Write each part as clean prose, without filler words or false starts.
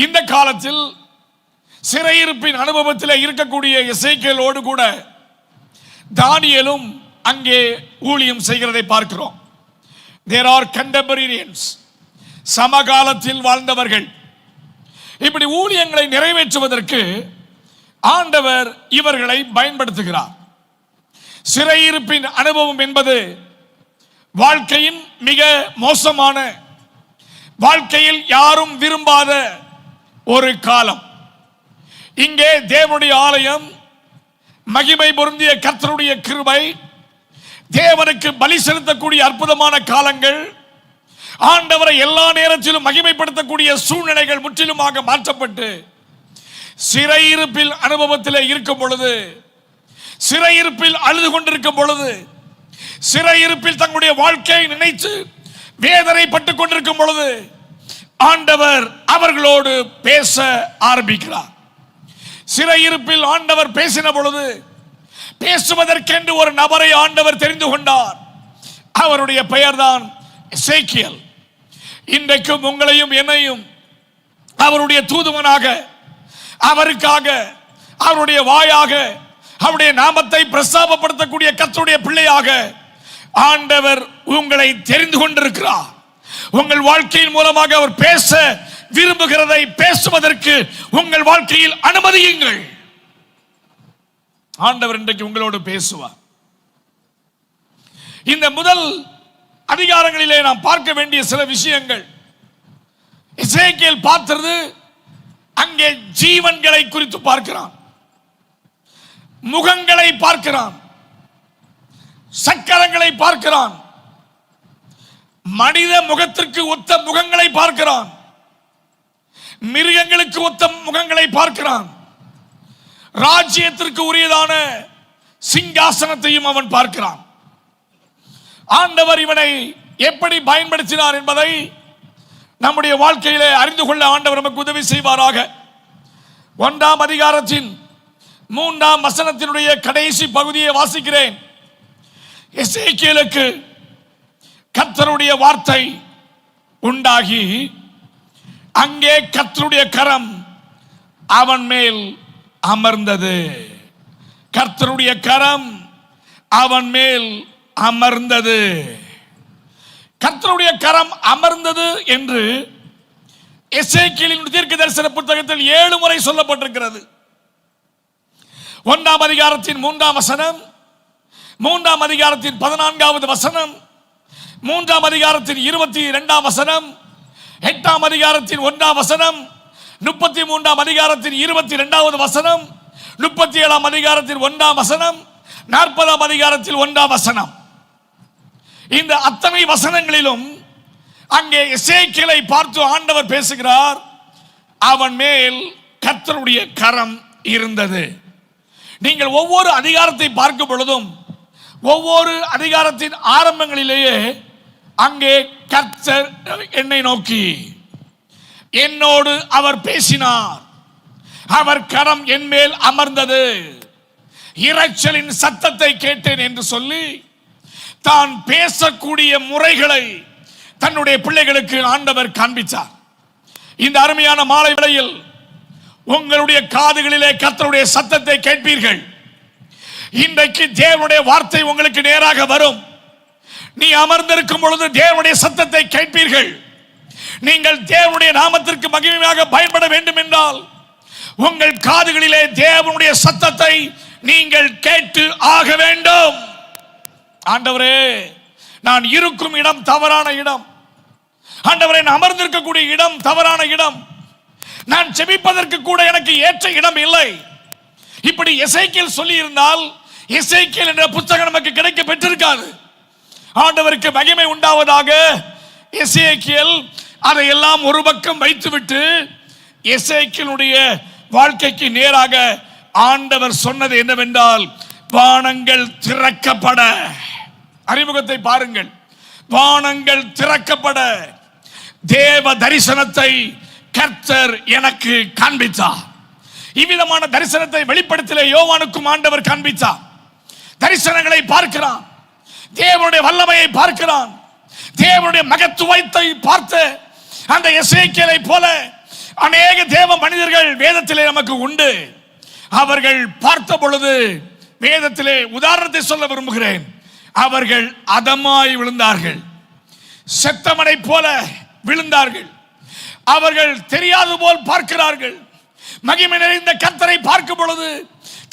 இந்த காலத்தில் சிறையிருப்பின் அனுபவத்தில் இருக்கக்கூடிய எசேக்கியேலோடு கூட தானியேலும் அங்கே ஊழியம் செய்கிறதை பார்க்கிறோம். There are contemporaries, சமகாலத்தில் வாழ்ந்தவர்கள். இப்படி ஊழியங்களை நிறைவேற்றுவதற்கு ஆண்டவர் இவர்களை பயன்படுத்துகிறார். சிறையிருப்பின் அனுபவம் என்பது வாழ்க்கையின் மிக மோசமான, வாழ்க்கையில் யாரும் விரும்பாத ஒரு காலம். இங்கே தேவனுடைய ஆலயம், மகிமை பொருந்திய கர்த்தருடைய கிருபை, தேவனுக்கு பலி செலுத்தக்கூடிய அற்புதமான காலங்கள், ஆண்டவரை எல்லா நேரத்திலும் மகிமைப்படுத்தக்கூடிய சூழ்நிலைகள் முற்றிலுமாக மாற்றப்பட்டு சிறையிருப்பில் அனுபவத்தில் இருக்கும் பொழுது, சிறையிருப்பில் அழுது கொண்டிருக்கும் பொழுது, சிறையிருப்பில் தங்களுடைய வாழ்க்கையை நினைத்து வேதனைப்பட்டுக் கொண்டிருக்கும் பொழுது ஆண்டவர் அவர்களோடு பேச ஆரம்பிக்கிறார். சிறையிருப்பில் ஆண்டவர் பேசின பொழுது பேசுவதற்கென்று ஒரு நபரை ஆண்டவர் தெரிந்து கொண்டார். அவருடைய பெயர்தான் எசேக்கியேல். இன்றைக்கும் உங்களையும் என்னையும் அவருடைய தூதுவனாக, அவருக்காக, அவருடைய வாயாக, அவருடைய நாமத்தை பிரஸ்தாபப்படுத்தக்கூடிய கர்த்தருடைய பிள்ளையாக ஆண்டவர் உங்களை தெரிந்து கொண்டிருக்கிறார். உங்கள் வாழ்க்கையின் மூலமாக அவர் பேச விரும்புகிறதை பேசுவதற்கு உங்கள் வாழ்க்கையில் அனுமதியுங்கள். ஆண்டவர் இன்றைக்கு உங்களோடு பேசுவார். இந்த முதல் அதிகாரங்களிலே நாம் பார்க்க வேண்டிய சில விஷயங்கள், எசேக்கியேல் பார்த்தது அங்கே ஜீவன்களை குறித்து பார்க்கிறான், முகங்களை பார்க்கிறான், சக்கரங்களை பார்க்கிறான், மனித முகத்திற்கு ஒத்த முகங்களை பார்க்கிறான், மிருகங்களுக்கு ஒத்த முகங்களை பார்க்கிறான், ராஜ்யத்திற்கு உரியதான சிங்காசனத்தையும் அவன் பார்க்கிறான். ஆண்டவர் இவனை எப்படி பயன்படுத்தினார் என்பதை நம்முடைய வாழ்க்கையிலே அறிந்து கொள்ள ஆண்டவர் நமக்கு உதவி செய்வாராக. 1ஆம் அதிகாரத்தின் 3ஆம் வசனத்தினுடைய கடைசி பகுதியை வாசிக்கிறேன். எசேக்கியேலுக்கு கர்த்தருடைய வார்த்தை உண்டாகி அங்கே கர்த்தருடைய கரம் அவன் மேல் அமர்ந்தது. கர்த்தருடைய கரம் அவன் மேல் அமர்ந்தது. கர்த்தருடைய கரம் அமர்ந்தது என்று எசேக்கியேலின் தீர்க்க தரிசன புத்தகத்தில் 7 முறை சொல்லப்பட்டிருக்கிறது. 1ஆம் அதிகாரத்தின் 3ஆம் வசனம், 3ஆம் அதிகாரத்தின் 14வது வசனம், 3ஆம் அதிகாரத்தின் 22ஆம் வசனம், 8ஆம் அதிகாரத்தின் 1ஆம் வசனம், 33ஆம் அதிகாரத்தின் 22வது வசனம், 37ஆம் அதிகாரத்தின் 1ஆம் வசனம், 40ஆம் அதிகாரத்தில் 1ஆம் வசனம். இந்த அத்தனை வசனங்களிலும் அங்கே எசேக்கியேலை பார்த்து ஆண்டவர் பேசுகிறார். அவன் மேல் கர்த்தருடைய கரம் இருந்தது. நீங்கள் ஒவ்வொரு அதிகாரத்தை பார்க்கும் பொழுதும் ஒவ்வொரு அதிகாரத்தின் ஆரம்பங்களிலேயே அங்கே கர்த்தர் என்னை நோக்கி, என்னோடு அவர் பேசினார், அவர் கரம் என் மேல் அமர்ந்தது, இரைச்சலின் சத்தத்தை கேட்டேன் என்று சொல்லி தான் பேசக்கூடிய முறைகளை தன்னுடைய பிள்ளைகளுக்கு ஆண்டவர் காண்பித்தார். இந்த அருமையான மாலை வேளையில் உங்களுடைய காதுகளிலே கர்த்தருடைய சத்தத்தை கேட்பீர்கள். இன்றைக்கு தேவனுடைய வார்த்தை உங்களுக்கு நேராக வரும். நீ அமர்ந்திருக்கும் பொழுது தேவனுடைய சத்தத்தை கேட்பீர்கள். நீங்கள் தேவனுடைய நாமத்திற்கு மகிமையாக பயன்பட வேண்டும் என்றால் உங்கள் காதுகளிலே தேவனுடைய சத்தத்தை நீங்கள் கேட்டு ஆக வேண்டும். ஆண்டவரே, நான் இருக்கும் இடம் தவறான இடம், ஆண்டவரே நான் அமர்ந்திருக்கக்கூடிய இடம் தவறான இடம், நான் செபிப்பதற்கு கூட எனக்கு ஏற்ற இடம் இல்லை. இப்படி எசேக்கியேல் சொல்லி இருந்தால் எசேக்கியேல் என்ற புத்தகம் நமக்கு கிடைக்க பெற்றிருக்காது. ஆண்டவருக்கு மகிமை உண்டாவதாக. எசேக்கியேல் அதையெல்லாம் ஒரு பக்கம் வைத்துவிட்டு எசேக்கியேலுடைய வாழ்க்கைக்கு நேராக ஆண்டவர் சொன்னது என்னவென்றால், வானங்கள் திறக்கப்பட. அறிமுகத்தை பாருங்கள். வானங்கள் திறக்கப்பட தேவ தரிசனத்தை கர்த்தர் எனக்கு காண்பித்தார். இவ்விதமான தரிசனத்தை வெளிப்படுத்திலே யோவானுக்கும் ஆண்டவர் காண்பித்தார். தரிசனங்களை பார்க்கிறான், தேவனுடைய வல்லமையை பார்க்கிறான், தேவனுடைய மகத்துவத்தை பார்த்த அந்த எசேக்கியேலை போல அநேக தேவ மனிதர்கள் வேதத்திலே நமக்கு உண்டு. அவர்கள் பார்த்த பொழுது வேதத்திலே உதாரணத்தை சொல்ல விரும்புகிறேன். அவர்கள் அதமாய் விழுந்தார்கள், செத்தமனை போல விழுந்தார்கள். அவர்கள் தெரியாது போல் பார்க்கிறார்கள். மகிமை நிறைந்த கர்த்தரை பார்க்கும் பொழுது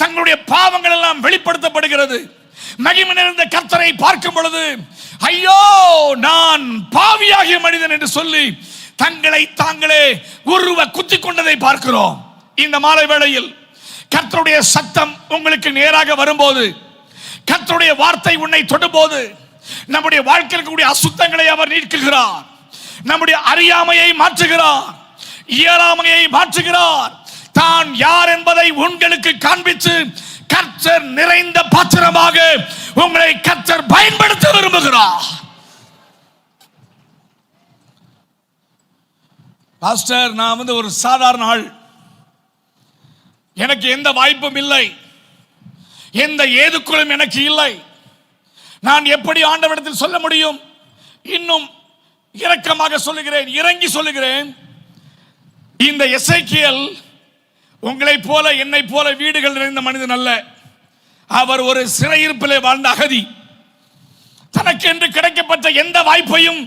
தங்களுடைய பாவங்கள் எல்லாம் வெளிப்படுத்தப்படுகிறது. மகிமை நிறைந்த கர்த்தரை பார்க்கும் பொழுது ஐயோ நான் பாவியாகிய மனிதன் என்று சொல்லி தங்களை தாங்களே உருவ குத்திக் கொண்டதை பார்க்கிறோம். இந்த மாலை வேளையில் கர்த்தருடைய சத்தம் உங்களுக்கு நேராக வரும்போது, கர்த்தருடைய வார்த்தை உன்னை தொடும்போது, நம்முடைய வாழ்க்கையில் கூடிய அசுத்தங்களை அவர் நீக்குகிறார். நம்முடைய அறியாமையை மாற்றுகிறார், இயலாமையை மாற்றுகிறார். தான் யார் என்பதை உங்களுக்கு காண்பித்து கர்த்தர் நிறைந்த பாத்திரமாக உங்களை கர்த்தர் பயன்படுத்த விரும்புகிறார். பாஸ்டர், நான் ஒரு சாதாரண ஆள், எனக்கு எந்த வாய்ப்பும் இல்லை, எந்த ஏதுக்குள்ளும் எனக்கு இல்லை, நான் எப்படி ஆண்டவரிடத்தில் சொல்ல முடியும்? இன்னும் இரக்கமாக சொல்லுகிறேன், இறங்கி சொல்லுகிறேன். இந்த எசேக்கியேல் உங்களைப் போல என்னை போல வீடுகள் நிறைந்த மனிதன் அல்ல. அவர் ஒரு சிறையிருப்பிலே வாழ்ந்த அகதி. தனக்கென்று கிடைக்கப்பட்ட எந்த வாய்ப்பையும்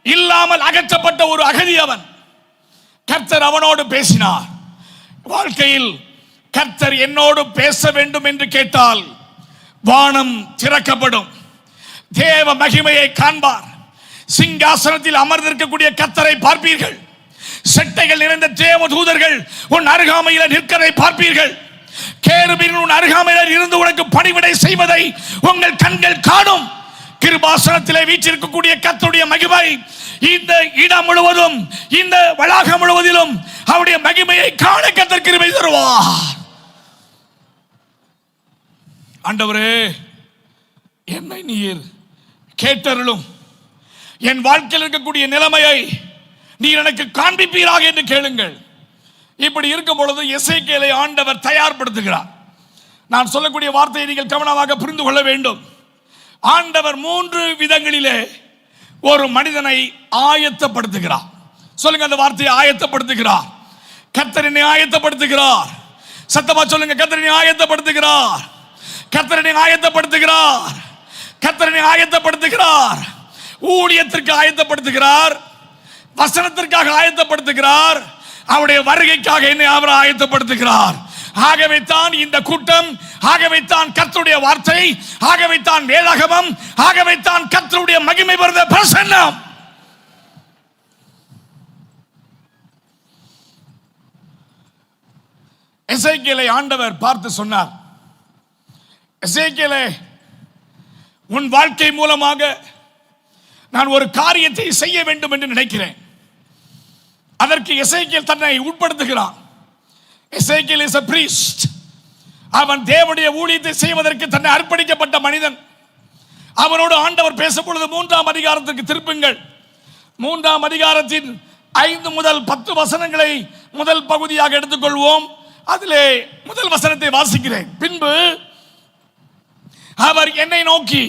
இல்லாமல் அகற்றப்பட்ட ஒரு அகதி அவன். கர்த்தர் அவனோடு பேசினார். வாழ்க்கையில் கர்த்தர் என்னோடு பேச வேண்டும் என்று கேட்டால் வானம் திறக்கப்படும், தேவ மகிமையை காண்பார். சிங்காசனத்தில் அமர்ந்திருக்கக்கூடிய கர்த்தரை பார்ப்பீர்கள். செட்டைகள் நிறைந்த தேவ தூதர்கள் உன் அருகாமையில் நிற்கிறதை பார்ப்பீர்கள். கேருபீன்கள் உன் அருகாமையில் இருந்து உனக்கு பணிவிடை செய்வதை உங்கள் கண்கள் காணும். கிருபாசனத்திலே வீற்றிருக்கக்கூடிய கர்த்தருடைய மகிமை இந்த இடம் முழுவதும், இந்த வளாகம் முழுவதிலும் அவருடைய மகிமையை காண கர்த்தர் கிருபை தருவார். ஆண்டவரே, என்னை நீர் கேட்டருளும், என் வாழ்க்கையில் இருக்கக்கூடிய நிலைமையை நீர் எனக்கு காண்பிப்பீராக என்று கேளுங்கள். இப்படி இருக்கும் பொழுது எசேக்கியேலை ஆண்டவர் தயார்படுத்துகிறார். நான் சொல்லக்கூடிய வார்த்தையை நீங்கள் கவனமாக புரிந்து கொள்ள வேண்டும். ஆண்டவர் 3 விதங்களிலே ஒரு மனிதனை ஆயத்தப்படுத்துகிறார். சொல்லுங்க அந்த வார்த்தையை, ஆயத்தப்படுத்துகிறார். கர்த்தரினை ஆயத்தப்படுத்துகிறார். சத்தமா சொல்லுங்க, கர்த்தரினை ஆயத்தப்படுத்துகிறார். கர்த்தரினை ஆயத்தப்படுத்துகிறார். கர்த்தரினை ஆயத்தப்படுத்துகிறார். ஊழியத்திற்கு ஆயத்தப்படுத்துகிறார், வசனத்திற்காக ஆயத்தப்படுத்துகிறார், அவருடைய வருகைக்காக என்னை அவர் ஆயத்தப்படுத்துகிறார். ஆகவே தான் இந்த கூட்டம், ஆகவே தான் கர்த்தருடைய வார்த்தை, ஆகவே தான் வேதாகமம், ஆகவே தான் கர்த்தருடைய மகிமை வருத பிரசன்னம். எசேக்கியேலை ஆண்டவர் பார்த்து சொன்னார், எசேக்கியேலே, உன் வாழ்க்கை மூலமாக நான் ஒரு காரியத்தை செய்ய வேண்டும் என்று நினைக்கிறேன். அதற்கு எசேக்கியேல் தன்னை உட்படுத்துகிறான். எசேக்கியேல் is a priest. அவன் தேவனுடைய ஊழியத்தை செய்வதற்கு தன்னை அர்ப்பணிக்கப்பட்ட மனிதன். அவனோடு ஆண்டவர் பேசும் பொழுது 3ஆம் அதிகாரத்திற்கு திருப்புங்கள். 3ஆம் அதிகாரத்தின் 5 முதல் 10 வசனங்களை முதல் பகுதியாக எடுத்துக்கொள்வோம். அதிலே முதல் வசனத்தை வாசிக்கிறேன். பின்பு அவர் என்னை நோக்கி,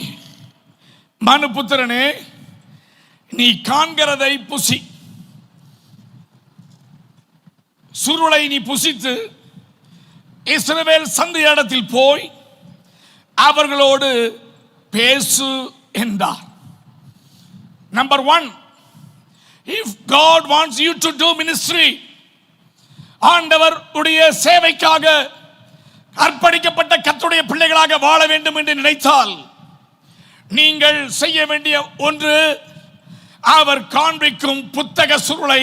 மனுபுத்திரனே, நீ காண்கிறதை புசி, சுருளை நீ புசித்து இஸ்ரவேல் சந்தையிடத்தில் போய் அவர்களோடு பேசு என்றார். Number 1, if God wants you to do ministry, ஆண்டவர் உடைய சேவைக்காக அர்ப்பணிக்கப்பட்ட கர்த்தருடைய பிள்ளைகளாக வாழ வேண்டும் என்று நினைத்தால் நீங்கள் செய்ய வேண்டிய ஒன்று, அவர் காண்பிக்கும் புத்தக சுருளை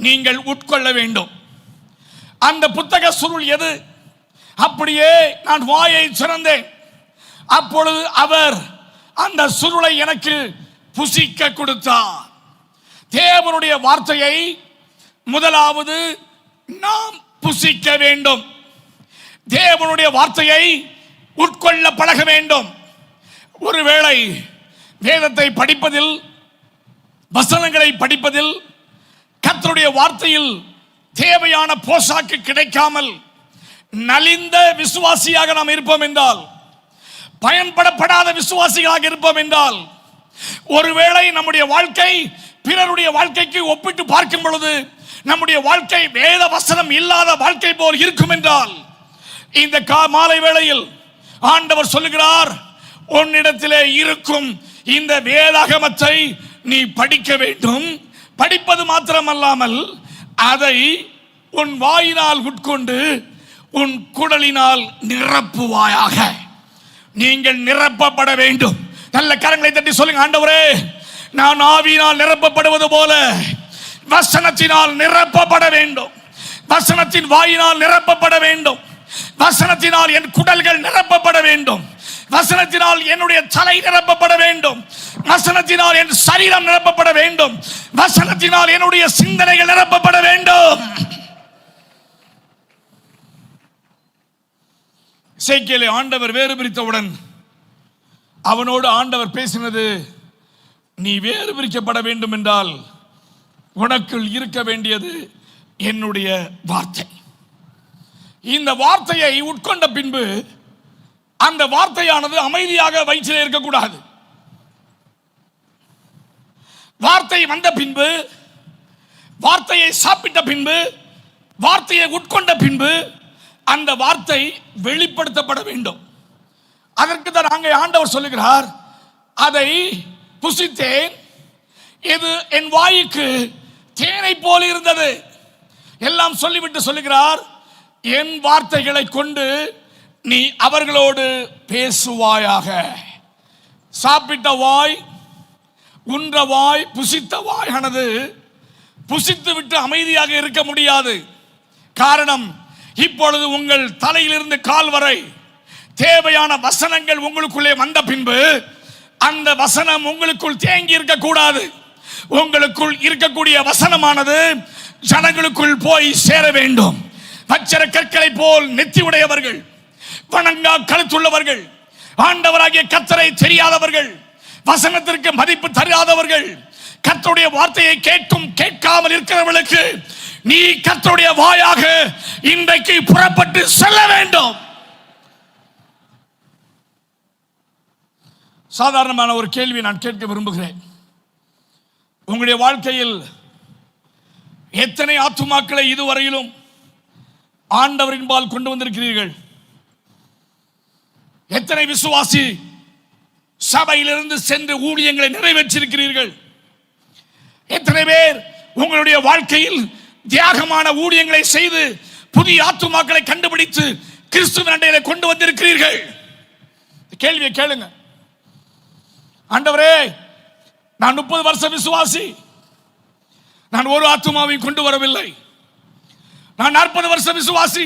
நீங்கள் உட்கொள்ள வேண்டும். அந்த புத்தக சுருள் எது? அப்படியே நான் வாயை திறந்தேன். அப்பொழுது அவர் அந்த சுருளை எனக்கு புசிக்க கொடுத்தார். தேவனுடைய வார்த்தையை முதலாவது நாம் புசிக்க வேண்டும். தேவனுடைய வார்த்தையை உட்கொள்ள பழக வேண்டும். ஒருவேளை வேதத்தை படிப்பதில், வசனங்களை படிப்பதில், கர்த்தருடைய வார்த்தையில் தேவையான போஷாக்கு கிடைக்காமல் நலிந்த விசுவாசியாக நாம் இருப்போம் என்றால், பயன்படப்படாத விசுவாசிகளாக இருப்போம் என்றால், ஒருவேளை நம்முடைய வாழ்க்கை பிறருடைய வாழ்க்கைக்கு ஒப்பிட்டு பார்க்கும் பொழுது நம்முடைய வாழ்க்கை வேத வசனம் இல்லாத வாழ்க்கை போல் இருக்கும் என்றால், இந்த மாலை வேளையில் ஆண்டவர் சொல்லுகிறார், உன்னிடத்திலே இருக்கும் இந்த வேதாகமத்தை நீ படிக்க வேண்டும். படிப்பது மாத்திரமல்லாமல் அதை உன் வாயினால் உட்கொண்டு உன் குடலினால் நிரப்புவாயாக. நீங்கள் நிரப்பப்பட வேண்டும். நல்ல கரங்களை தட்டி சொல்லுங்க, ஆண்டவரே, நான் ஆவியினால் நிரப்பப்படுவது போல வசனத்தினால் நிரப்பப்பட வேண்டும். வசனத்தின் வாயினால் நிரப்பப்பட வேண்டும். வசனத்தினால் என் குடல்கள் நிரப்பப்பட வேண்டும். வசனத்தினால் என்னுடைய தலை நிரப்பப்பட வேண்டும். வசனத்தினால் என் சரீரம் நிரப்பப்பட வேண்டும். வசனத்தினால் என்னுடைய சிந்தனைகள் நிரப்பப்பட வேண்டும். எசேக்கியேலை ஆண்டவர் வேறு பிரித்தவுடன் அவனோடு ஆண்டவர் பேசினது, நீ வேறு பிரிக்கப்பட வேண்டும் என்றால் உனக்குள் இருக்க வேண்டியது என்னுடைய வார்த்தை. இந்த வார்த்தையை உட்கொண்ட பின்பு அந்த வார்த்தையானது அமைதியாக வயிற்றில் இருக்கக்கூடாது. வார்த்தை வந்த பின்பு, வார்த்தையை சாப்பிட்ட பின்பு, வார்த்தையை உட்கொண்ட பின்பு அந்த வார்த்தை வெளிப்படுத்தப்பட வேண்டும். அதற்கு தான் அங்கே ஆண்டவர் சொல்லுகிறார், அதை புசித்தேன், இது என் வாய்க்கு தேனை போல் இருந்தது. எல்லாம் சொல்லிவிட்டு சொல்லுகிறார், என் வார்த்தைகளை கொண்டு நீ அவர்களோடு பேசுவாயாக. சாப்பிட்ட வாய், உன்ற வாய், புசித்த வாயானது புசித்து விட்டு அமைதியாக இருக்க முடியாது. காரணம், இப்பொழுது உங்கள் தலையிலிருந்து கால் வரை தேவையான வசனங்கள் உங்களுக்குள்ளே வந்த பின்பு அந்த வசனம் உங்களுக்குள் தேங்கி இருக்க கூடாது. உங்களுக்குள் இருக்கக்கூடிய வசனமானது ஜனங்களுக்குள் போய் சேர வேண்டும். வச்சர கற்களை போல் நெத்தி உடையவர்கள், வணங்கா கழுத்துள்ளவர்கள், ஆண்டவராகிய கர்த்தரை தெரியாதவர்கள், வசனத்திற்கு மதிப்பு தராதவர்கள், கர்த்தருடைய வார்த்தையை கேட்டும் கேட்காமல் இருக்கிறவர்களுக்கு நீ கர்த்தருடைய வாயாக இன்றைக்கு புறப்பட்டு செல்ல வேண்டும். சாதாரணமான ஒரு கேள்வி நான் கேட்க விரும்புகிறேன். உங்களுடைய வாழ்க்கையில் எத்தனை ஆத்துமாக்களை இதுவரையிலும் ஆண்டவரின்பால் கொண்டு வந்திருக்கிறீர்கள்? எத்தனை விசுவாசி சபையிலிருந்து சென்று ஊழியங்களை நிறைவேற்றிருக்கிறீர்கள்? எத்தனை பேர் உங்களுடைய வாழ்க்கையில் தியாகமான ஊழியங்களை செய்து புதிய ஆத்துமாக்களை கண்டுபிடித்து கிறிஸ்துவின் அண்டையிலே கொண்டு வந்திருக்கிறீர்கள்? கேள்வியை கேளுங்க. ஆண்டவரே, நான் 30 வருஷம் விசுவாசி, நான் ஒரு ஆத்துமாவையும் கொண்டு வரவில்லை. நான் 40 வருஷம் விசுவாசி,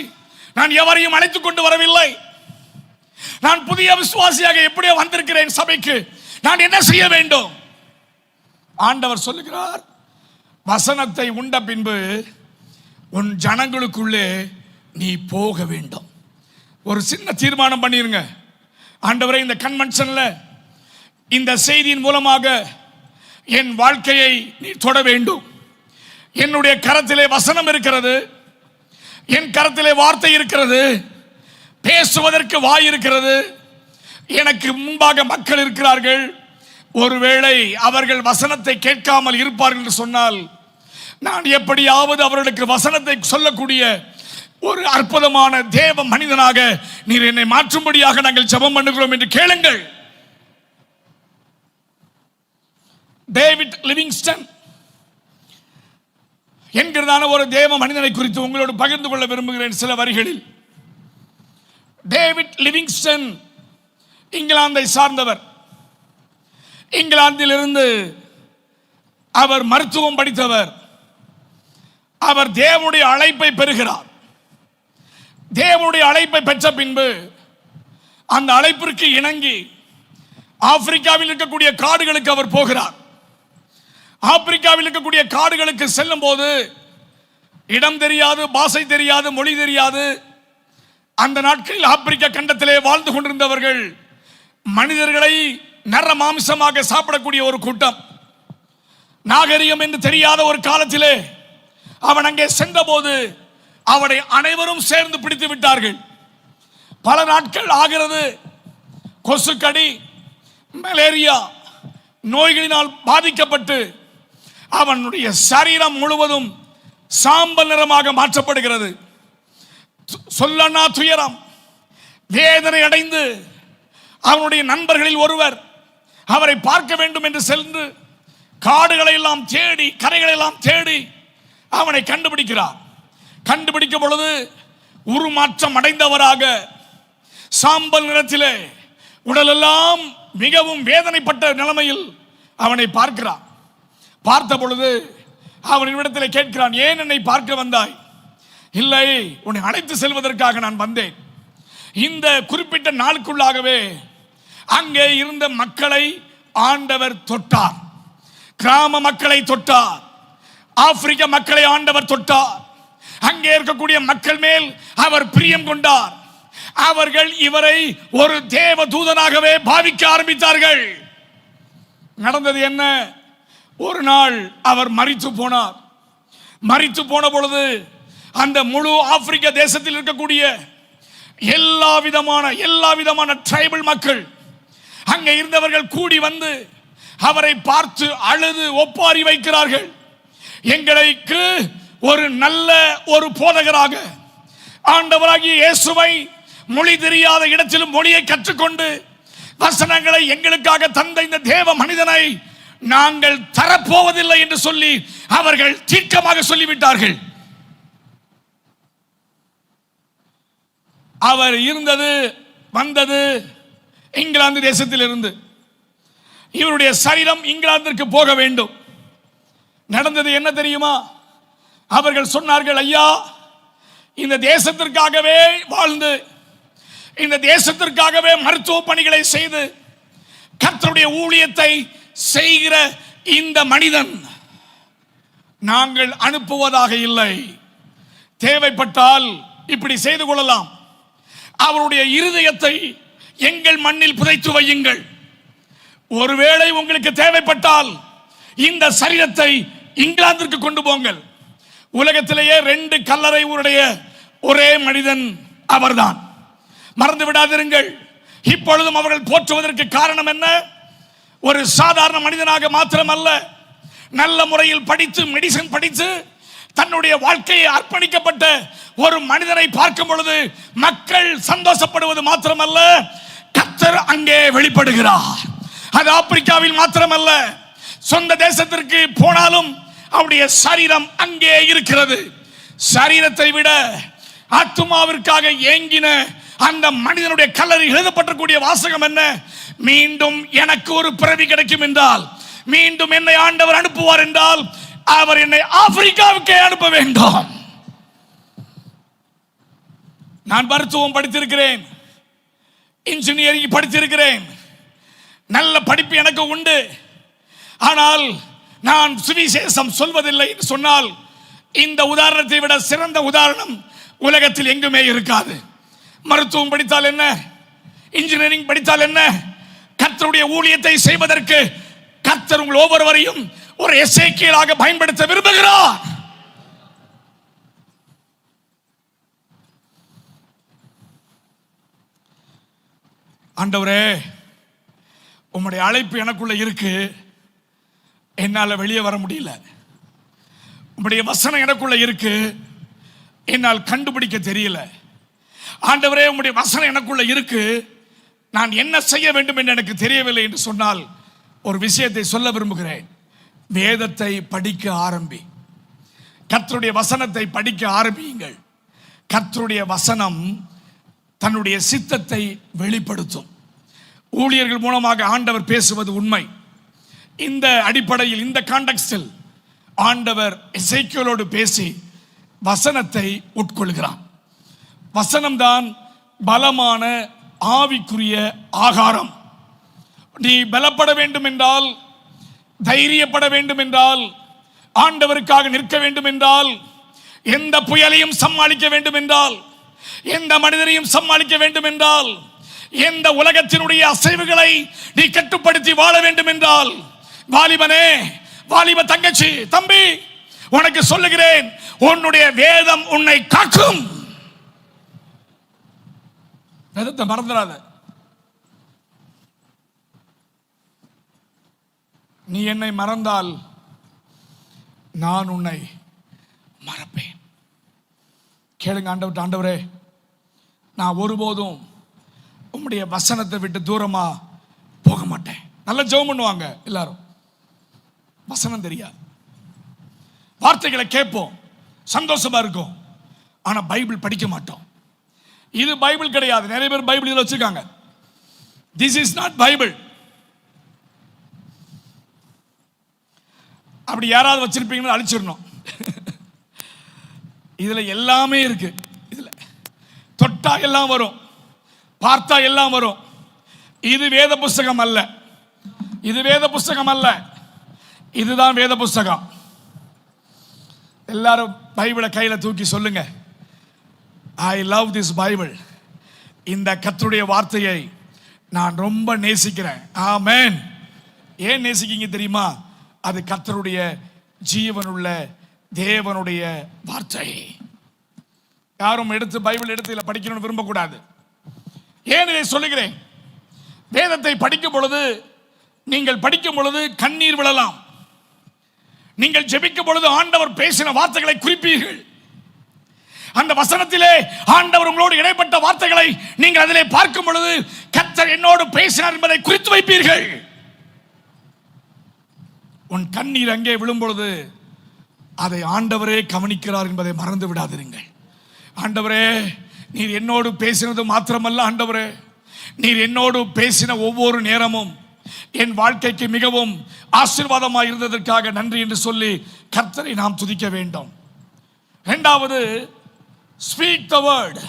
நான் எவரையும் அழைத்துக் கொண்டு வரவில்லை. நான் புதிய விசுவாசியாக எப்படியோ வந்திருக்கிறேன் சபைக்கு, நான் என்ன செய்ய வேண்டும்? ஆண்டவர் சொல்லுகிறார், வசனத்தை உண்ட பின்பு உன் ஜனங்களுக்குள்ளே நீ போக வேண்டும். ஒரு சின்ன தீர்மானம் பண்ணிருங்க. ஆண்டவரே, இந்த கன்வென்ஷன்ல இந்த செய்தியின் மூலமாக என் வாழ்க்கையை நீ தொட வேண்டும். என்னுடைய கரத்திலே வசனம் இருக்கிறது, என் கரத்திலே வார்த்தை இருக்கிறது, பேசுவதற்கு வாய் இருக்கிறது, எனக்கு முன்பாக மக்கள் இருக்கிறார்கள். ஒருவேளை அவர்கள் வசனத்தை கேட்காமல் இருப்பார்கள் என்று சொன்னால், நான் எப்படியாவது அவர்களுக்கு வசனத்தை சொல்லக்கூடிய ஒரு அற்புதமான தேவ மனிதனாக நீர் என்னை மாற்றும்படியாக நாங்கள் ஜெபம் பண்ணுகிறோம் என்று கேளுங்கள். டேவிட் லிவிங்ஸ்டன் என்கிறதான ஒரு தேவ மனிதனை குறித்து உங்களோடு பகிர்ந்து கொள்ள விரும்புகிறேன் சில வரிகளில். டேவிட் லிவிங்ஸ்டன் இங்கிலாந்தை சார்ந்தவர். இங்கிலாந்திலிருந்து அவர் மருத்துவம் படித்தவர். அவர் தேவனுடைய அழைப்பை பெறுகிறார். தேவனுடைய அழைப்பை பெற்ற பின்பு அந்த அழைப்பிற்கு இணங்கி ஆப்பிரிக்காவில் இருக்கக்கூடிய காடுகளுக்கு அவர் போகிறார். ஆப்பிரிக்காவில் இருக்கக்கூடிய காடுகளுக்கு செல்லும் போது இடம் தெரியாது, பாஷை தெரியாது, மொழி தெரியாது. அந்த நாட்களில் ஆப்பிரிக்கா கண்டத்திலே வாழ்ந்து கொண்டிருந்தவர்கள் மனிதர்களை நர மாமிசமாக சாப்பிடக்கூடிய ஒரு கூட்டம். நாகரிகம் என்று தெரியாத ஒரு காலத்திலே அவன் அங்கே சென்றபோது அவனை அனைவரும் சேர்ந்து பிடித்து விட்டார்கள். பல நாட்கள் ஆகிறது. கொசுக்கடி, மலேரியா நோய்களினால் பாதிக்கப்பட்டு அவனுடைய சரீரம் முழுவதும் சாம்பல் நிறமாக மாற்றப்படுகிறது. சொல்லனா துயரம், வேதனை அடைந்து அவனுடைய நண்பர்களில் ஒருவர் அவரை பார்க்க வேண்டும் என்று சென்று காடுகளை எல்லாம் தேடி, கரைகளை எல்லாம் தேடி அவனை கண்டுபிடிக்கிறார். கண்டுபிடிக்கும் பொழுது உருமாற்றம் அடைந்தவராக சாம்பல் நிறத்திலே உடலெல்லாம் மிகவும் வேதனைப்பட்ட நிலைமையில் அவனை பார்க்கிறான். பார்த்த பொழுது அவனிடத்தில் கேட்கிறான், ஏன் என்னை பார்க்க வந்தாய்? இல்லை, உன்னை அழைத்து செல்வதற்காக நான் வந்தேன். இந்த குறிப்பிட்ட நாளுக்குள்ளாகவே அங்கே இருந்த மக்களை ஆண்டவர் தொட்டார். கிராம மக்களை தொட்டார், ஆப்பிரிக்க மக்களை ஆண்டவர் தொட்டார். அங்கே இருக்கக்கூடிய மக்கள் மேல் அவர் பிரியம் கொண்டார். அவர்கள் இவரை ஒரு தேவ தூதனாகவே பாவிக்க ஆரம்பித்தார்கள். நடந்தது என்ன? ஒரு நாள் அவர் மரித்து போனார். மரித்து போன பொழுது அந்த முழு ஆப்பிரிக்க தேசத்தில் இருக்கக்கூடிய எல்லா விதமான ட்ரைபல் மக்கள் அங்கே இருந்தவர்கள் கூடி வந்து அவரை பார்த்து அழுது ஒப்பாரி வைக்கிறார்கள். எங்களுக்கு ஒரு நல்ல ஒரு போதகராக ஆண்டவராகிய இயேசுவை மொழி தெரியாத இடத்திலும் மொழியை கற்றுக்கொண்டு வசனங்களை எங்களுக்காக தந்த இந்த தேவ மனிதனை நாங்கள் தரப்போவதில்லை என்று சொல்லி அவர்கள் தீர்க்கமாக சொல்லிவிட்டார்கள். அவர் வந்தது இங்கிலாந்து தேசத்தில் இருந்து. இவருடைய சரீரம் இங்கிலாந்திற்கு போக வேண்டும். நடந்தது என்ன தெரியுமா? அவர்கள் சொன்னார்கள், ஐயா, இந்த தேசத்திற்காகவே வாழ்ந்து இந்த தேசத்திற்காகவே மருத்துவ பணிகளை செய்து கர்த்தருடைய ஊழியத்தை செய்கிற இந்த மனிதன் நாங்கள் அனுப்புவதாக இல்லை. தேவைப்பட்டால் இப்படி செய்து கொள்ளலாம். அவருடைய இருதயத்தை எங்கள் மண்ணில் புதைத்து வையுங்கள். ஒருவேளை உங்களுக்கு தேவைப்பட்டால் இந்த சரீரத்தை இங்கிலாந்திற்கு கொண்டு போங்கள். உலகத்திலேயே 2 கல்லறை உடைய ஒரே மனிதன் அவர்தான். மறந்து விடாதிருங்கள். இப்பொழுதும் அவர்கள் போற்றுவதற்கு காரணம் என்ன? ஒரு சாதாரண மனிதனாக மாத்திரமல்ல, நல்ல முறையில் படித்து மெடிசன் படித்து தன்னுடைய வாழ்க்கையை அர்ப்பணிக்கப்பட்ட ஒரு மனிதனை பார்க்கும் பொழுது மக்கள் சந்தோஷப்படுவது மாத்திரமல்ல, கர்த்தர் அங்கே வெளிப்படுகிறார். அது ஆப்பிரிக்காவில் மாத்திரமல்ல, சொந்த தேசத்திற்கு போனாலும் அவருடைய சரீரம் அங்கே இருக்கிறது. சரீரத்தை விட ஆத்துமாவிற்காக ஏங்கின அந்த மனிதனுடைய கல்லறை எழுதப்பட்டிருக்கூடிய வாசகம் என்ன? மீண்டும் எனக்கு ஒரு பிறவி கிடைக்கும் என்றால், மீண்டும் என்னை ஆண்டவர் அனுப்புவார் என்றால் அவர் என்னை ஆப்பிரிக்காவுக்கே அனுப்ப வேண்டும். நான் மருத்துவம் படித்திருக்கிறேன், இன்ஜினியரிங் படித்திருக்கிறேன், நல்ல படிப்பு எனக்கு உண்டு. ஆனால் நான் சுவிசேஷம் சொல்வதில்லை என்று சொன்னால் இந்த உதாரணத்தை விட சிறந்த உதாரணம் உலகத்தில் எங்குமே இருக்காது. மருத்துவம் படித்தால் என்ன, இன்ஜினியரிங் படித்தால் என்ன, கர்த்தருடைய ஊழியத்தை செய்வதற்கு கர்த்தர் உங்கள் ஒவ்வொருவரையும் ஒரு எசேக்கியேலாக பயன்படுத்த விரும்புகிறார். ஆண்டவரே, உம்முடைய அழைப்பு எனக்குள்ள இருக்கு, என்னால் வெளியே வர முடியல. உம்முடைய வசனம் எனக்குள்ள இருக்கு, என்னால் கண்டுபிடிக்க தெரியல. ஆண்டவரே, உம்முடைய வசனம் எனக்குள்ள இருக்கு, நான் என்ன செய்ய வேண்டும் என்று எனக்கு தெரியவில்லை என்று சொன்னால் ஒரு விஷயத்தை சொல்ல விரும்புகிறேன். வேதத்தை படிக்க ஆரம்பி. கர்த்தருடைய வசனத்தை படிக்க ஆரம்பியுங்கள். கர்த்தருடைய வசனம் தன்னுடைய சித்தத்தை வெளிப்படுத்தும். ஊழியர்கள் மூலமாக ஆண்டவர் பேசுவது உண்மை. இந்த அடிப்படையில், இந்த கான்டெக்ஸ்டில் ஆண்டவர் எசேக்கியேலோடு பேசி வசனத்தை உட்கொள்கிறார். வசனம்தான் பலமான ஆவிக்குரிய ஆகாரம். நீ பலப்பட வேண்டும் என்றால், தைரியப்பட வேண்டும் என்றால், ஆண்டவருக்காக நிற்க வேண்டும் என்றால், எந்த புயலையும் சமாளிக்க வேண்டும் என்றால், எந்த மனிதரையும் சமாளிக்க வேண்டும் என்றால், எந்த உலகத்தினுடைய அசைவுகளை நீ கட்டுப்படுத்தி வாழ வேண்டும் என்றால், வாலிபனே, வாலிப தங்கச்சி, தம்பி, உனக்கு சொல்லுகிறேன், உன்னுடைய வேதம் உன்னை காக்கும். வேதத்தை மறந்துடாத. நீ என்னை மறந்தால் நான் உன்னை மறப்பேன். கேளுங்க ஆண்டவர்கிட்ட, ஆண்டவரே நான் ஒருபோதும் உம்முடைய வசனத்தை விட்டு தூரமா போக மாட்டேன். நல்ல ஜெபம் பண்ணுவாங்க எல்லாரும். வசனம் தெரியாது, வார்த்தைகளை கேட்போம், சந்தோஷமா இருக்கும், ஆனா பைபிள் படிக்க மாட்டோம். இது பைபிள் கிடையாது. நிறைய பேர் பைபிள் இதில் வச்சிருக்காங்க. This is not Bible. அப்படி யாராவது வச்சிருப்பீங்கன்னு அழிச்சிடணும். இதுல எல்லாமே இருக்கு. இதுல தொட்டா எல்லாம் வரும், பார்த்தா எல்லாம் வரும். இது வேத புஸ்தகம் அல்ல, இது வேத புஸ்தகம் அல்ல, இதுதான் வேத புஸ்தகம். எல்லாரும் பைபிளை கையில தூக்கி சொல்லுங்க, ஐ லவ் திஸ் பைபிள். இந்த கர்த்தருடைய வார்த்தையை நான் ரொம்ப நேசிக்கிறேன். ஆமென். ஏன் நேசிக்கீங்க தெரியுமா? அது கர்த்தருடைய ஜீவனுள்ள தேவனுடைய வார்த்தை. யாரும் எடுத்து பைபிள் எடுத்து இதில் படிக்கணும்னு விரும்பக்கூடாது. ஏன் இதை சொல்லுகிறேன்? வேதத்தை படிக்கும் பொழுது, நீங்கள் படிக்கும் பொழுது கண்ணீர் விழலாம். நீங்கள் ஜெபிக்கும் பொழுது ஆண்டவர் பேசின வார்த்தைகளை குறிப்பீர்கள். அந்த வசனத்திலே ஆண்டவர் உங்களோடு இடைப்பட்ட வார்த்தைகளை நீங்கள் அதிலே பார்க்கும் பொழுது கர்த்தர் என்னோடு பேசினார் என்பதை குறித்து வைப்பீர்கள். உன் கண்ணீர் அங்கே விழும் பொழுது அதை ஆண்டவரே கவனிக்கிறார் என்பதை மறந்து விடாதிருங்கள். ஆண்டவரே, நீர் என்னோடு பேசினது மாத்திரமல்ல, ஆண்டவரே நீர் என்னோடு பேசின ஒவ்வொரு நேரமும் என் வாழ்க்கைக்கு மிகவும் ஆசீர்வாதமாக இருந்ததற்காக நன்றி என்று சொல்லி கர்த்தரை நாம் துதிக்க வேண்டும். இரண்டாவது, ஸ்பீக் த வேர்ட்.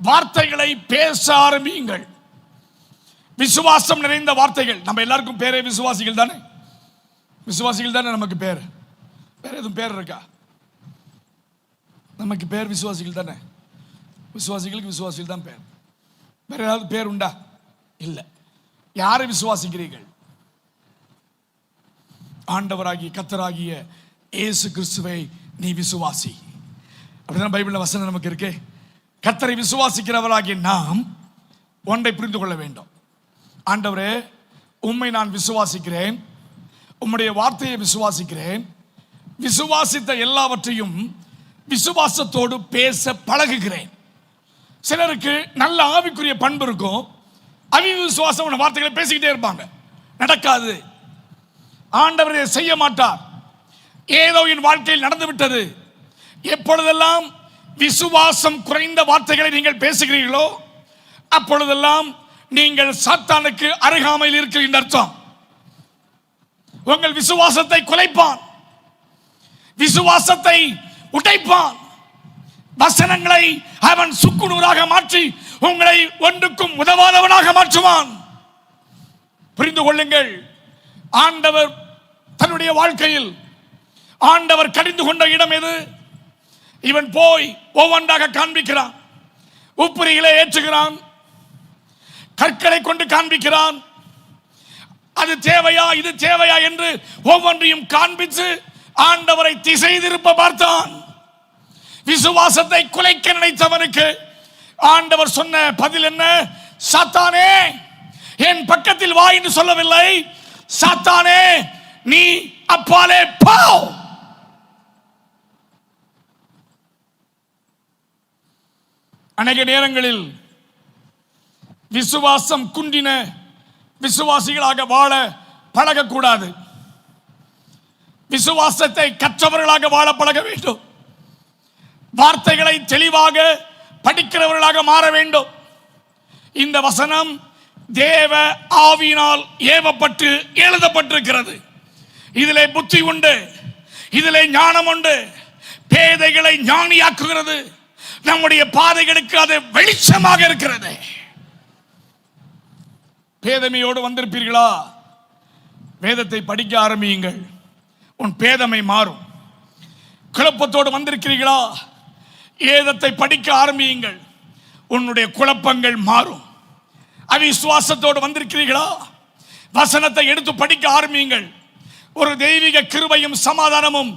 வார்த்தைகளை பேச ஆரம்பியுங்கள். விசுவாசம் நிறைந்த வார்த்தைகள். நம்ம எல்லாருக்கும் பேரே விசுவாசிகள் தானே? விசுவாசிகள் தானே நமக்கு பேர். வேற எதுவும் பேர் இருக்கா? நமக்கு பேர் விசுவாசிகள் தானே. விசுவாசிகளுக்கு விசுவாசிகள் தான் பேர். வேற ஏதாவது பேர் உண்டா? இல்லை. யாரை விசுவாசிக்கிறீர்கள்? ஆண்டவராகிய கர்த்தராகிய இயேசு கிறிஸ்துவை நீ விசுவாசி. அப்படிதான் பைபிள்ல வசனம் நமக்கு இருக்கு. கர்த்தரை விசுவாசிக்கிறவராகிய நாம் ஒன்றை புரிந்து கொள்ள வேண்டும். ஆண்டவரே, உம்மை நான் விசுவாசிக்கிறேன், உம்முடைய வார்த்தையை விசுவாசிக்கிறேன். விசுவாசித்த எல்லாவற்றையும் விசுவாசத்தோடு பேச பழகுகிறேன். சிலருக்கு நல்ல ஆவிக்குரிய பண்பு இருக்கும், அவிசுவாசம் வார்த்தைகளை பேசிக்கிட்டே இருப்பாங்க. நடக்காது. ஆண்டவர் இதை செய்ய மாட்டார். ஏதோ என் வாழ்க்கையில் நடந்து விட்டது. எப்பொழுதெல்லாம் விசுவாசம் குறைந்த வார்த்தைகளை நீங்கள் பேசுகிறீர்களோ அப்பொழுதெல்லாம் நீங்கள் சாத்தானுக்கு அருகாமையில் இருக்கிற அர்த்தம். உங்கள் விசுவாசத்தை குலைப்பான், விசுவாசத்தை உடைப்பான். வசனங்களை அவன் சுக்குநூறாக மாற்றி உங்களை ஒன்றுக்கும் உதவாதவனாக மாற்றுவான். புரிந்து கொள்ளுங்கள். ஆண்டவர் தன்னுடைய வாழ்க்கையில் ஆண்டவர் கடிந்து கொண்ட இடம் எது? இவன் போய் ஒவ்வொன்றாக காண்பிக்கிறான். உப்புரிகளை ஏற்றுகிறான், கற்களை கொண்டு காண்பிக்கிறான். அது தேவையா இது தேவையா என்று ஒவ்வொன்றையும் காண்பித்து ஆண்டவரை திசை திருப்ப பார்த்தான். விசுவாசத்தை குலைக்க நினைத்தவனுக்கு ஆண்டவர் சொன்ன பதில் என்ன? சாத்தானே, என் பக்கத்தில் வா என்று சொல்லவில்லை. சாத்தானே, நீ அப்பாலே போ. அநேக நேரங்களில் விசுவாசம் குன்றின விசுவாசிகளாக வாழ பழகக்கூடாது. விசுவாசத்தை கற்றவர்களாக வாழ பழக வேண்டும். வார்த்தைகளை தெளிவாக படிக்கிறவர்களாக மாற வேண்டும். இந்த வசனம் தேவ ஆவியினால் ஏவப்பட்டு எழுதப்பட்டிருக்கிறது. இதிலே புத்தி உண்டு, இதிலே ஞானம் உண்டு. பேதைகளை ஞானியாக்குகிறது. நம்முடைய பாதைகளுக்கு அது வெளிச்சமாக இருக்கிறது. பேதமையோடு வந்திருப்பீர்களா? வேதத்தை படிக்க ஆரம்பியுங்கள், உன் பேதமை மாறும். குழப்பத்தோடு வந்திருக்கிறீர்களா? வேதத்தை படிக்க ஆரம்பியுங்கள், உன்னுடைய குழப்பங்கள் மாறும். அவிசுவாசத்தோடு வந்திருக்கிறீர்களா? வசனத்தை எடுத்து படிக்க ஆரம்பியுங்கள். ஒரு தெய்வீக கிருபையும் சமாதானமும்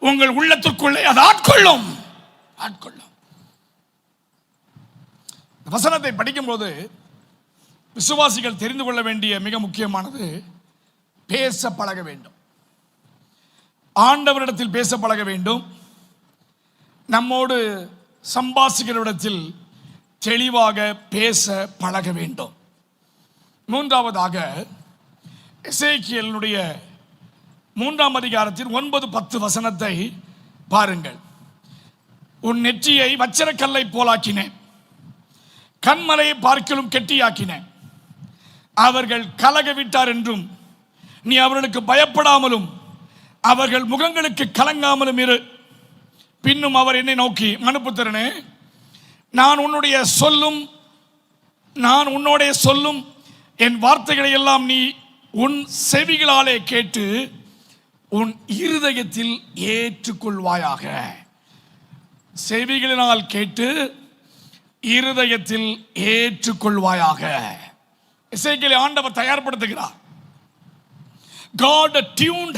உங்கள் உள்ளத்திற்குள்ளே அது ஆட்கொள்ளும். வசனத்தை படிக்கும்போது விசுவாசிகள் தெரிந்து கொள்ள வேண்டிய மிக முக்கியமானது, பேச பழக வேண்டும். ஆண்டவரிடத்தில் பேச பழக வேண்டும். நம்மோடு சம்பாஷிக்கிறவரிடத்தில் தெளிவாக பேச பழக வேண்டும். மூன்றாவதாக எசேக்கியேலுடைய 3ஆம் அதிகாரத்தில் 9-10 வசனத்தை பாருங்கள். உன் நெற்றியை வச்சிரக்கல்லை போலாக்கினேன், கண்மலையை பார்க்கலும் கெட்டியாக்கினேன். அவர்கள் கலக விட்டார் என்றும் நீ அவர்களுக்கு பயப்படாமலும் அவர்கள் முகங்களுக்கு கலங்காமலும் இரு. பின்னும் அவர் என்னை நோக்கி, மனுப்புத்திரனே, நான் உன்னோடைய சொல்லும் என் வார்த்தைகளை எல்லாம் நீ உன் செவிகளாலே கேட்டு உன் இருதயத்தில் ஏற்றுக்கொள்வாயாக. செவிகளினால் கேட்டு இருதயத்தில் ஏற்றுக்கொள்வாயாக. எசேக்கியேலை ஆண்டவர் தயார்படுத்துகிறார். God tuned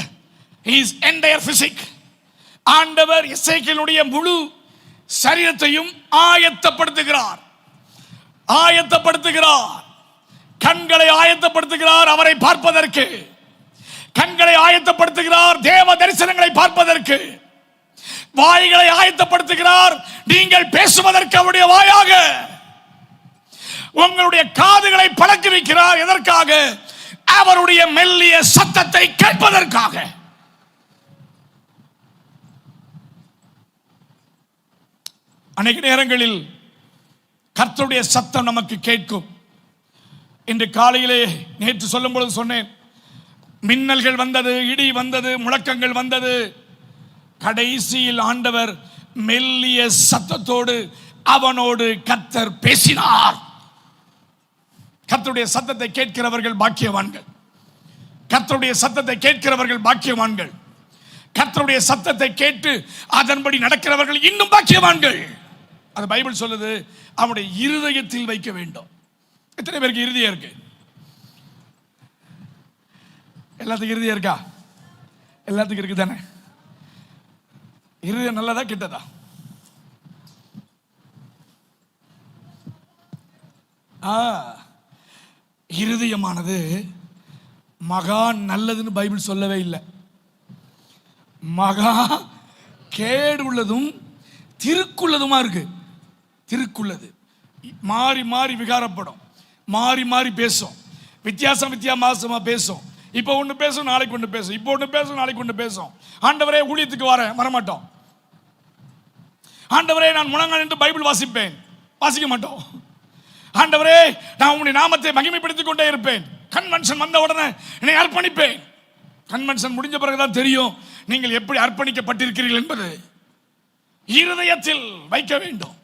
his entire physique. ஆண்டவர் எசேக்கியேலுடைய முழு சரீரத்தையும் ஆயத்தப்படுத்துகிறார். கண்களை ஆயத்தப்படுத்துகிறார் அவரை பார்ப்பதற்கு. கண்களை ஆயத்தப்படுத்துகிறார் தேவ தரிசனங்களை பார்ப்பதற்கு. வாய்களை ஆயத்தப்படுத்துகிறார் நீங்கள் பேசுவதற்கு அவருடைய வாயாக. உங்களுடைய காதுகளை பழக்கி வைக்கிறார். எதற்காக? அவருடைய மெல்லிய சத்தத்தை கேட்பதற்காக. அநேக நேரங்களில் கர்த்தருடைய சத்தம் நமக்கு கேட்கும். இன்று காலையிலே நேற்று சொல்லும் பொழுது சொன்னேன், மின்னல்கள் வந்தது, இடி வந்தது, முழக்கங்கள் வந்தது. கடைசியில் ஆண்டவர் மெல்லிய சத்தத்தோடு அவனோடு கர்த்தர் பேசினார். கர்த்தருடைய சத்தத்தை கேட்கிறவர்கள் பாக்கியவான்கள். கர்த்தருடைய சத்தத்தை கேட்கிறவர்கள் பாக்கியவான்கள். கர்த்தருடைய சத்தத்தை கேட்டு அதன்படி நடக்கிறவர்கள் இன்னும் பாக்கியவான்கள். அது பைபிள் சொல்லுது, அவனுடைய இருதயத்தில் வைக்க வேண்டும். எத்தனை பேருக்கு இருதயம் இருக்கு? எல்லாத்துக்கும் இருதயம் இருக்கா? எல்லாத்துக்கும் இருக்கு தானே? இருதயம் நல்லதா கெட்டதா? இருதயமானது மகா நல்லதுன்னு பைபிள் சொல்லவே இல்லை. மகா கேடு உள்ளதும் திருக்குள்ளதுமா இருக்கு. திருக்குள்ளது மாறி மாறி விகாரப்படும், மாறி மாறி பேசும், வித்தியாசமா பேசும். இப்போ ஒன்று பேசும், நாளைக்கு ஒன்று பேசும், இப்போ ஒன்று பேசும், நாளைக்கு ஒன்று பேசும். ஆண்டவரே ஊழியத்துக்கு வரமாட்டோம். ஆண்டவரே நான் முழங்கால் நின்று பைபிள் வாசிக்க மாட்டோம். ஆண்டவரே நான் உம்முடைய நாமத்தை மகிமைப்படுத்திக் கொண்டே இருப்பேன். கன்வென்ஷன் வந்த உடனே என்னை அர்ப்பணிப்பேன். கன்வென்ஷன் முடிஞ்ச பிறகுதான் தெரியும் நீங்கள் எப்படி அர்ப்பணிக்கப்பட்டிருக்கிறீர்கள் என்பது. இருதயத்தில் வைக்க வேண்டும்.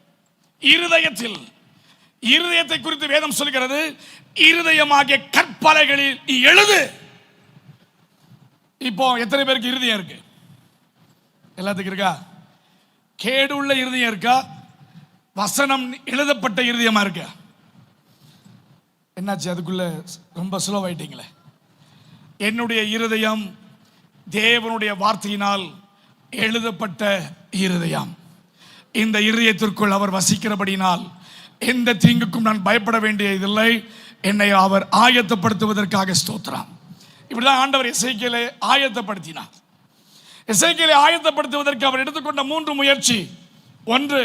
இருதயத்தை குறித்து வேதம் சொல்கிறது, இருதயமாகிய கற்பலகைகளில் நீ எழுது. இப்போ எத்தனை பேருக்கு இருதயம் இருக்கு? எல்லாத்துக்கும் இருக்கா? கேடு உள்ள இருதயம் இருக்கா? வசனம் எழுதப்பட்ட இருதயமா இருக்கா? என்னாச்சு? அதுக்குள்ள ரொம்ப சுலவாயிட்டீங்களே. என்னுடைய இருதயம் தேவனுடைய வார்த்தையினால் எழுதப்பட்ட இருதயம். இந்த இருதயத்திற்குள் அவர் வசிக்கிறபடினால் எந்த தீங்குக்கும் நான் பயப்பட வேண்டியதில்லை. என்னை அவர் ஆயத்தப்படுத்துவதற்காக ஸ்தோத்திரம். இப்படிதான் ஆண்டவர் எசேக்கியேலை ஆயத்தப்படுத்தினார். எசேக்கியேலை ஆயத்தப்படுத்துவதற்கு அவர் எடுத்துக்கொண்ட 3 முயற்சி. 1,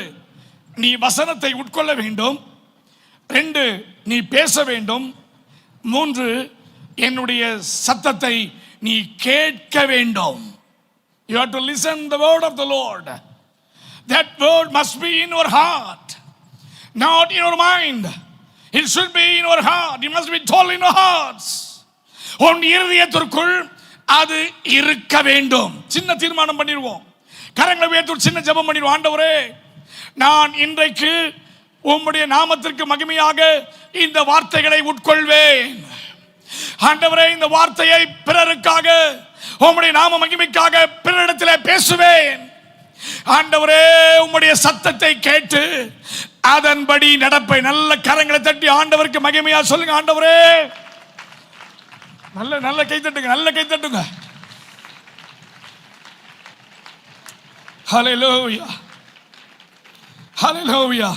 நீ வசனத்தை உட்கொள்ள வேண்டும். 2, நீ பேச வேண்டும். 3, என்னுடைய சத்தத்தை நீ கேட்க வேண்டும். You have to listen the word of the Lord. That word must be in your heart, not in your mind. It should be in your heart. It must be told in your hearts. உன் இருதயத்திற்குள் அது இருக்க வேண்டும். சின்ன தீர்மானம் பண்ணிடுவோம். கரங்களை உயர்த்தி சின்ன ஜெபம் பண்ணிடுவோம். ஆண்டவரே, நான் இன்றைக்கு உம்முடைய நாமத்திற்கு மகிமையாக இந்த வார்த்தைகளை உட்கொள்வேன். ஆண்டவரே, இந்த வார்த்தையை பிறருக்காக உம்முடைய நாம மகிமைக்காக பிறரிடத்திலே பேசுவேன். ஆண்டவரே, உம்முடைய சத்தத்தை கேட்டு அதன்படி நடப்பை. நல்ல கரங்களை தட்டி ஆண்டவருக்கு மகிமையா சொல்லுங்க. ஆண்டவரே, நல்ல கை தட்டுங்க. ஹல்லேலூயா, ஹல்லேலூயா.